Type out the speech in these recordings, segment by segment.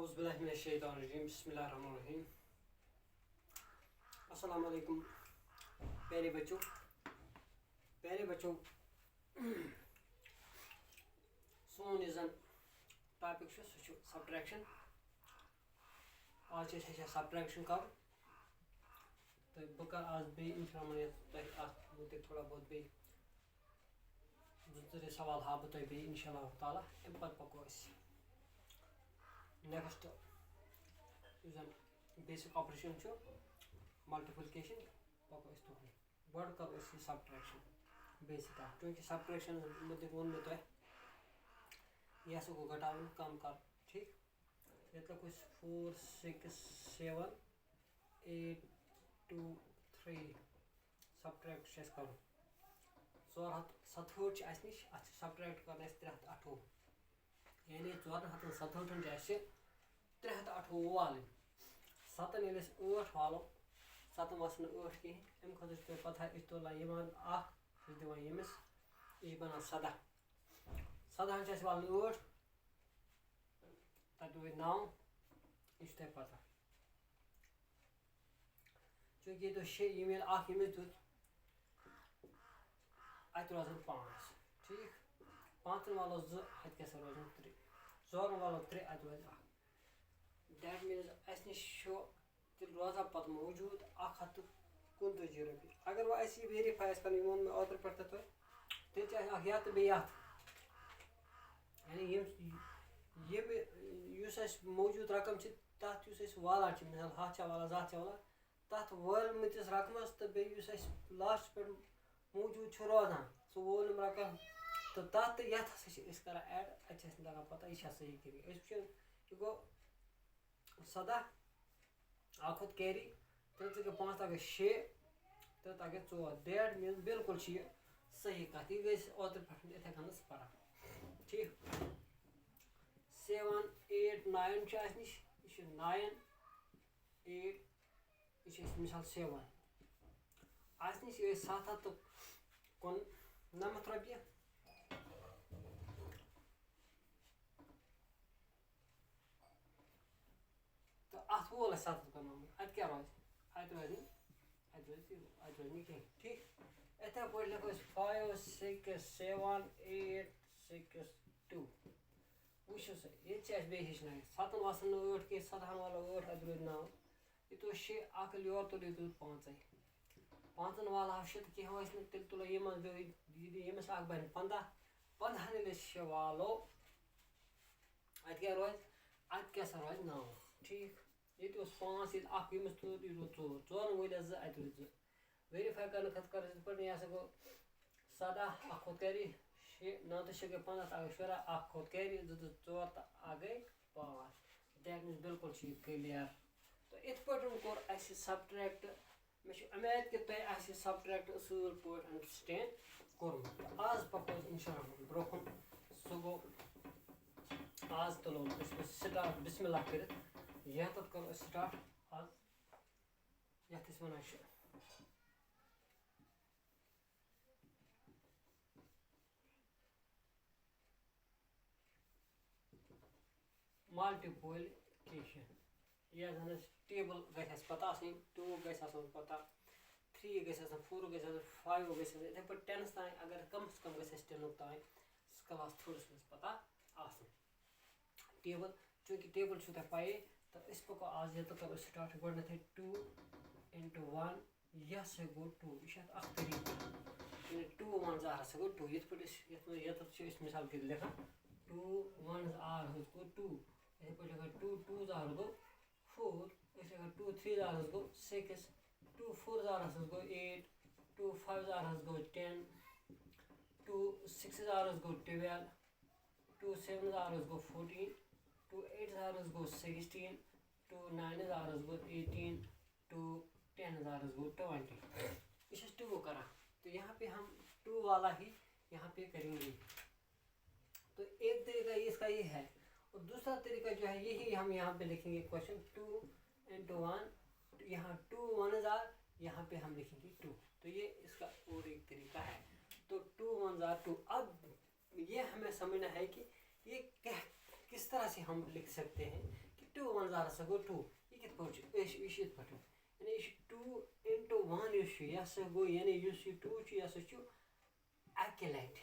औज़ुबिल्लाहिमिनश्शैतानिर्रजीम बिस्मिल्लाहिर्रहमानिर्रहीम। अस्सलाम वालेकुम प्यारे बच्चों सोन यह जन टॉपिक सह सबट्रैक्शन। आज सबट्रैक्शन कर तो बह कर आज बे मुतक थोड़ा बहुत बे जो सवाल हा बह तुम बे इंशाअल्लाह ताला अम पे पको नेक्स्ट बेसिक ऑपरेशन मल्टीप्लिकेशन पको तुहन गो करो सबट्रैक्शन बेसिक चूँकि सबट्रैक्शन मुतक वो मे तुम यह हसा गो घटावन कम कर ठीक ये लिखो 4 6 7 8 2 3 सबट्रैक्ट कर 467 निश अत सबट्रैक्ट कर 328 यानी 467 328 वाल 7 ये 8 वालो 7 वस 8 कहें अम खुद पता तुलान दिवान यमिस यह बना 17 वाल 8 तक 9 यह तुम पता चूँकि ये 6 यमिस दुत अत रोजन 5 ठीक 5 वालो 2 अत क्या रोजन 3 4 वालो 3 अत रोज 1 दैट मीन्स अस नश रोजान पत मौजूद 129 रुपये अगर वह अस वेरीफाई कर वो मे ओतर पे तेल या तो बे यानी मौजूद रकम तथ वालान मिसाल 100 वाला 200 वाला तथ वोलमतिस रकमस तो बे लास्ट पे मौजूद रोजान सह वोलम रकम तो तथ ये कर ऐड अत लगा पता यह सही कर यह गो 17 1 कैरी तो 5 तक 6 तो तक 4 दैट मीन बिल्कुल सही कत यह गई ओतर पे इथे कन परा ठीक 7 8 9 निश यह 9 8 यह मिसाल 7 अस नश 799 रुपये तो अत वोल 799 अत क्या रोज अत रोज कहें ठीक इथे पे लिखो 5 6 7 8 6 2 वो ये बे हेचन 7 वसन 8 कह 7 वालो 8 अत रोज 9 यह तो 6 1 योर तुल यह 5 वाला 6 कह तेल तुलो यमिस बन 15 15 6 वालो अत क्या रोज अत क्या रोज 9 ठीक ये 5 यमिस तुल यह 4 4 वोल 2 अत रोज 2 वेरीफाई कर कर यह गो 17 1 कैरी 9 तो 6 गई 15 14 1 कैरी 2 तो 4 तो 1 गई 5 दैट मीन बिल्कुल क्लियर तो इत पे कोर सबट्रैक्ट मे उम्मीद कि तुम सबट्रैक्ट असल पे अंडरस्टैंड कोर्मुत आज पको इंशाअल्लाह ब्रोकन सह गो आज तुलो स्टार्ट बिस्मिल्लाह कर यह करो स्टार्ट आज यथ वन मल्टीप्लिकेशन यह जन टेबल गस पता 2 गस पता 3 गस 4 गस 5 गस इथे पे 10 तान अगर कम से कम गस 10 तान क्लास 3 मज पता टेबल चूँकि टेबल पाए तो इस पको आज ये तो करो स्टार्ट गोडन 2 into 1 यह से गो 2 यह तरीका 2 1 आर से गो 2 ये मिसाल के लिखा 2 1 आर गो 2 ये पे लिखा 2 2 आर गो 4 इस लिखा 2 3 आर गो 6 2 4 आर गो 8 2 5 आर गो 10 2 6 आर गो 12 2 7 आर गो 14 2 8 आर गो 16 2 9 आर गो 18 2 10 आर गो 20 इसे 2 करा तो यहाँ पे हम 2 वाला ही यहाँ पे करेंगे। तो एक तरीका इसका ये है और दूसरा तरीका जो है यही हम यहाँ पे लिखेंगे क्वेश्चन 2 into 1 यहाँ 2 1 आर यहाँ पे हम लिखेंगे 2 तो ये इसका और एक तरीका है। तो 2 1 आर 2 अब ये हमें समझना है कि ये किस तरह से हम लिख सकते हैं कि 2 1 जार सा गो 2 ये कित पहुंच इस पट यानी इस 2 into 1 इस या सा गो यानी इस 2 च या सा च एक्युलेट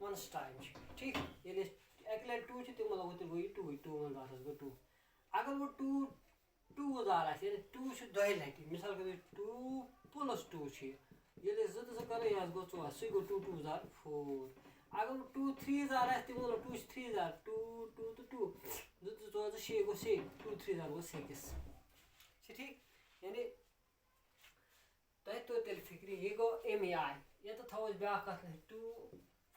वन टाइम ठीक ये एक्युलेट 2 च तो मतलब वो 2 2 1 जार गो 2 अगर वो 2 2 जार आसे 2 च दो लट मिसाल के 2 plus 2 च ये ज कर या गो 4 सो गो 2 2 जार 4 अगर 2 3 जार आसे तो मतलब 2 3 जार 2 2 तो 2 ज 4 6 गो 6 2 3 जार गो 6 ठीक यानी तय तो तेल फिक्री ये गो एम आई ये तो था ब्या 2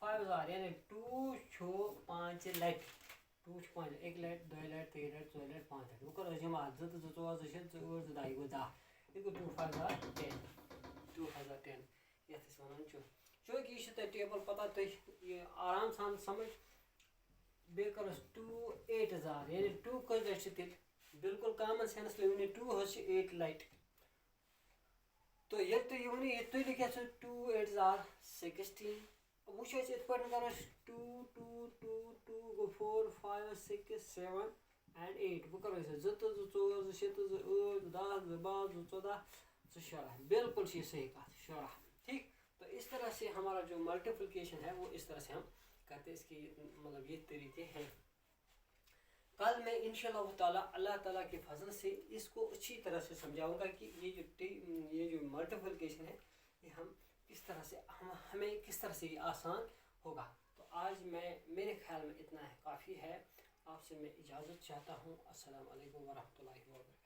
5 जार यानी 2 छो 5 लट 2 छ 5 1 लट 2 लट 3 लट 4 लट 5 लट वो करो जमा ज 4 6 8 9 गो 10 ये गो 2 5 जार 10 2010 ये इस वन चो कि ये टेबल पता तो ये आराम सान समझ बे कर 2 8 जार यानी 2 कज लट तिल बिल्कुल कॉमन सेंस ले 2 हस 8 लट तो ये तो ये तो लिखे 2 8 जार 16 वो इत पे कर 2 2 2 2 गो 4 5 6 7 and 8 वो करो 2 4 6 8 10 12 14 16 बिल्कुल सही बात 16 ठीक। तो इस तरह से हमारा जो मल्टीप्लिकेशन है वो इस तरह से हम करते हैं। इसके मतलब ये तरीके हैं। कल मैं इंशाल्लाह ताला अल्लाह ताला के फजल से इसको अच्छी तरह से समझाऊंगा कि ये जो मल्टीप्लिकेशन है ये हम किस तरह से हमें किस तरह से आसान होगा। तो आज मेरे ख्याल में इतना है काफ़ी है। आपसे मैं इजाज़त चाहता हूँ। अस्सलाम वालेकुम वरहमतुल्लाहि वबरकातुहू।